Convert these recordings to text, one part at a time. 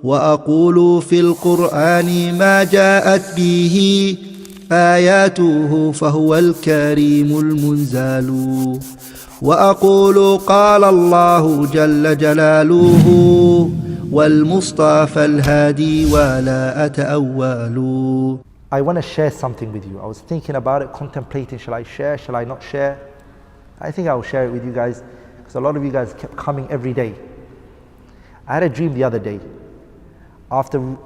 وأقول في القرآن ما جاءت به آياته فهو الكريم المنزال وأقول قال الله جل جلاله والمصطفى الهادي ولا أتأول. I want to share something with you. I was thinking about it, contemplating, shall I share, shall I not share? I think I will share it with you guys because a lot of you guys kept coming every day. I had a dream the other day after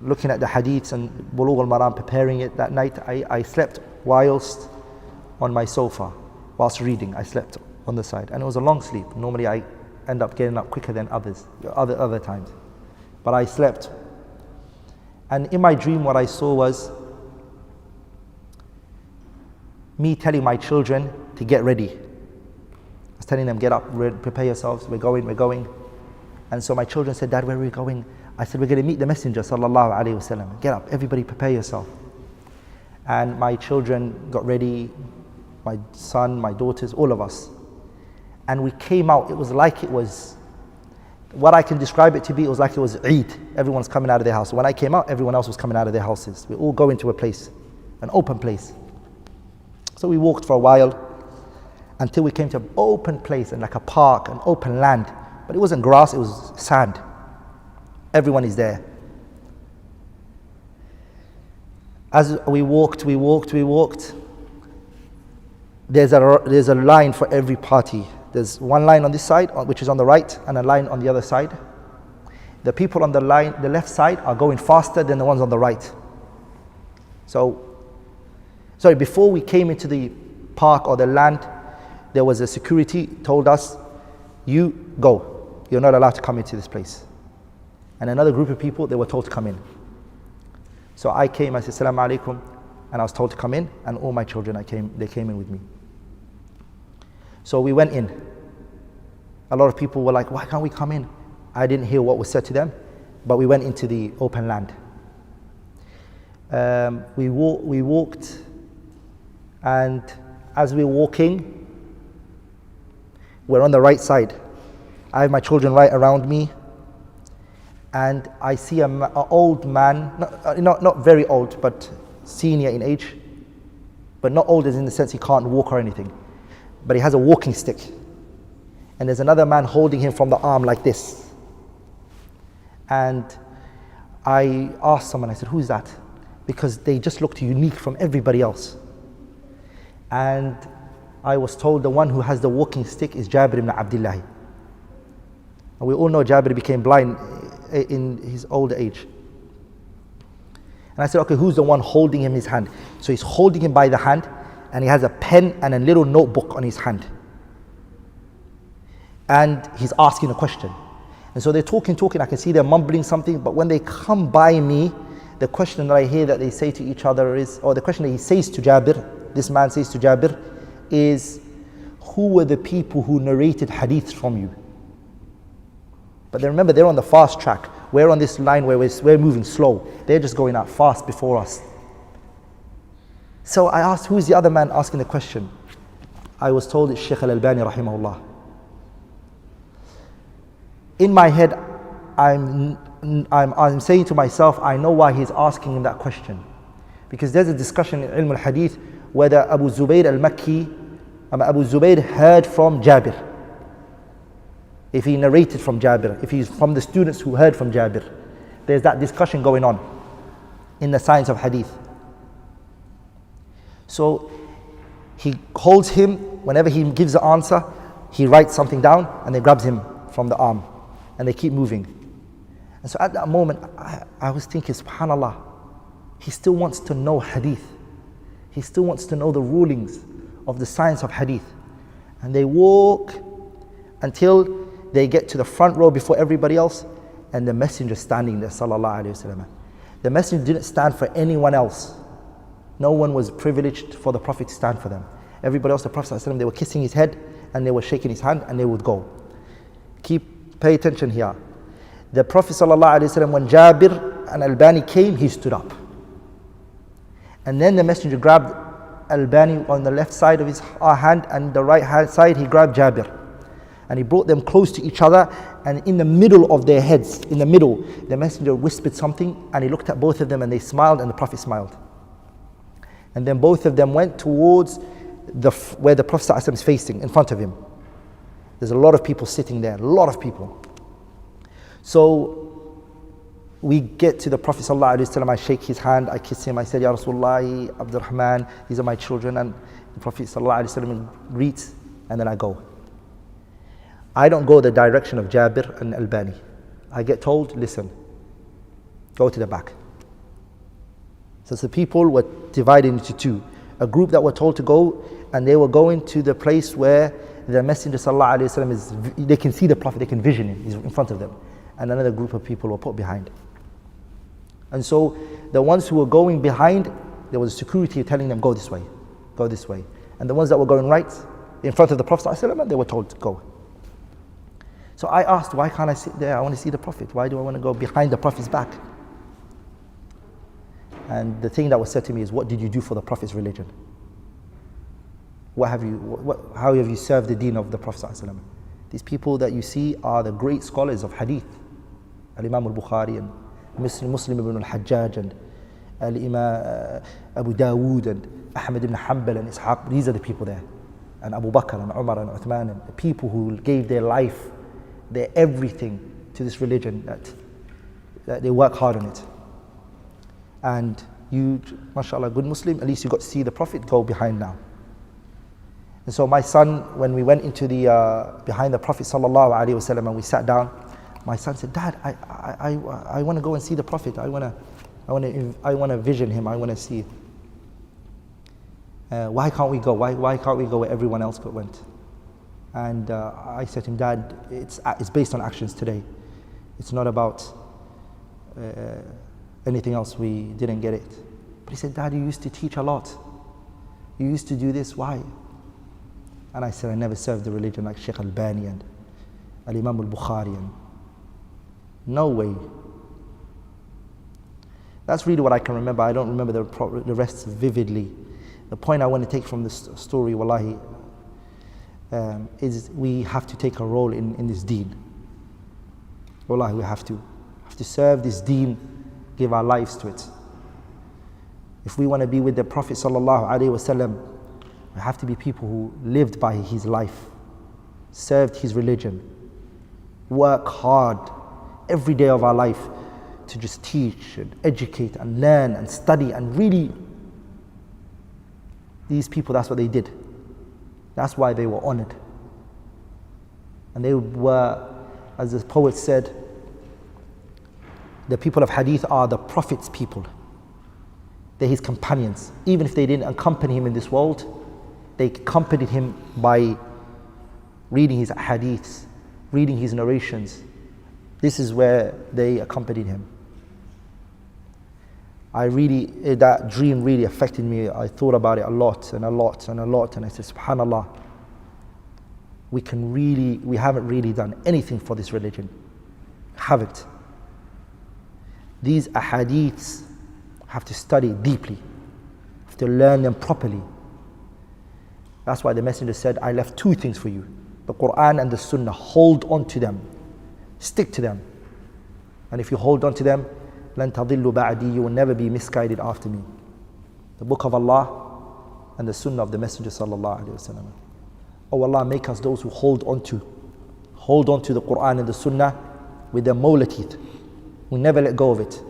looking at the hadiths and Bulugh al-Maram, preparing it that night. I slept whilst on my sofa, whilst reading. I slept on the side and it was a long sleep. Normally I end up getting up quicker than other times, but I slept. And in my dream what I saw was me telling my children to get ready. I was telling them, get up, prepare yourselves, we're going. And so my children said, Dad, where are we going? I said, we're going to meet the Messenger sallallahu alaihi wasallam. Get up, everybody prepare yourself. And my children got ready, my son, my daughters, all of us. And we came out, it was like it was, what I can describe it to be, it was like it was Eid. Everyone's coming out of their house. When I came out, everyone else was coming out of their houses. We all go into a place, an open place. So we walked for a while until we came to an open place and like a park, an open land. But it wasn't grass, it was sand. Everyone is there. As we walked, there's a line for every party. There's one line on this side, which is on the right, and a line on the other side. The people on the line, the left side, are going faster than the ones on the right. Before we came into the park or the land, there was a security told us, you go. You're not allowed to come into this place. And another group of people, they were told to come in. So I came, I said, Assalamu alaikum, and I was told to come in, and all my children, they came in with me. So we went in. A lot of people were like, why can't we come in? I didn't hear what was said to them, but we went into the open land. We walked, and as we were walking, we're on the right side. I have my children right around me, and I see an old man, not very old, but senior in age, but not old as in the sense he can't walk or anything. But he has a walking stick. And there's another man holding him from the arm like this. And I asked someone, I said, who's that? Because they just looked unique from everybody else. And I was told the one who has the walking stick is Jabir ibn Abdullah. And we all know Jabir became blind in his older age. And I said, okay, who's the one holding him his hand? So he's holding him by the hand, and he has a pen and a little notebook on his hand. And he's asking a question. And so they're talking, I can see they're mumbling something, but when they come by me, the question that I hear that they say to each other is, or the question that he says to Jabir, this man says to Jabir, is, who were the people who narrated hadiths from you? But then remember, they're on the fast track. We're on this line where we're moving slow. They're just going out fast before us. So I asked, who's the other man asking the question? I was told it's Shaykh al-Albani rahimahullah. In my head, I'm saying to myself, I know why he's asking him that question. Because there's a discussion in Ilm al-Hadith whether Abu Zubayr al-Makki, Abu Zubayr heard from Jabir. If he narrated from Jabir, if he's from the students who heard from Jabir. There's that discussion going on in the science of Hadith. So he holds him, whenever he gives the answer, he writes something down and then grabs him from the arm and they keep moving. And so at that moment, I was thinking, subhanAllah, he still wants to know Hadith. He still wants to know the rulings of the science of Hadith. And they walk until they get to the front row before everybody else, and the Messenger standing there, sallallahu alayhi wasallam. The Messenger didn't stand for anyone else. No one was privileged for the Prophet to stand for them. Everybody else, the Prophet ﷺ, they were kissing his head and they were shaking his hand and they would go. Pay attention here. The Prophet ﷺ, when Jabir and Albani came, he stood up. And then the Messenger grabbed Albani on the left side of his hand, and the right hand side he grabbed Jabir. And he brought them close to each other, and in the middle of their heads, in the middle, the messenger whispered something, and he looked at both of them and they smiled, and the Prophet smiled. And then both of them went towards where the Prophet ﷺ is facing, in front of him. There's a lot of people sitting there, a lot of people. So we get to the Prophet ﷺ, I shake his hand, I kiss him, I said, Ya Rasulullah, AbdulRahman, these are my children. And the Prophet ﷺ greets, and then I go. I don't go the direction of Jabir and Albani. I get told, listen, go to the back. So the people were divided into two. A group that were told to go, and they were going to the place where the Messenger ﷺ is, they can see the Prophet, they can vision him, he's in front of them. And another group of people were put behind. And so the ones who were going behind, there was security telling them, go this way, go this way. And the ones that were going right, in front of the Prophet ﷺ, they were told to go. So I asked, why can't I sit there? I want to see the Prophet. Why do I want to go behind the Prophet's back? And the thing that was said to me is, what did you do for the Prophet's religion? How have you served the deen of the Prophet ﷺ? These people that you see are the great scholars of hadith. Al-Imam al-Bukhari and Muslim ibn al-Hajjaj and Al-Imam Abu Dawood and Ahmad ibn Hanbal and Ishaq. These are the people there. And Abu Bakr and Umar and Uthman, and the people who gave their life, their everything to this religion, that they work hard on it. And you, mashallah, good Muslim, at least you got to see the Prophet, go behind now. And so my son, when we went into the behind the Prophet sallallahu alaihi wasallam and we sat down, my son said, Dad, I want to go and see the Prophet. I want to vision him. I want to see. Why can't we go? Why can't we go where everyone else went? And I said to him, Dad, it's based on actions today. It's not about anything else. We didn't get it. But he said, Dad, you used to teach a lot. You used to do this. Why? And I said, I never served the religion like Sheikh Albani and Al-Imam al-Bukhari. And no way. That's really what I can remember. I don't remember the rest vividly. The point I want to take from this story, wallahi, is we have to take a role in this deen. Wallahi, we have to serve this deen, give our lives to it. If we want to be with the Prophet sallallahu alaihi wasallam, we have to be people who lived by his life, served his religion, work hard every day of our life to just teach and educate and learn and study. And really, these people, that's what they did. That's why they were honored. And they were, as the poet said, the people of hadith are the Prophet's people. They're his companions. Even if they didn't accompany him in this world, they accompanied him by reading his hadiths, reading his narrations. This is where they accompanied him. That dream really affected me. I thought about it a lot and a lot and a lot, and I said, subhanallah, we haven't really done anything for this religion. Haven't. These ahadiths have to study deeply, have to learn them properly. That's why the Messenger said, I left two things for you, the Quran and the Sunnah. Hold on to them, stick to them. And if you hold on to them, لَن تَضِلُّ بَعْدِي, you will never be misguided after me. The Book of Allah and the Sunnah of the Messenger sallallahu alaihi wasallam. Oh Allah, make us those who hold on to the Quran and the Sunnah with their molar teeth. We never let go of it.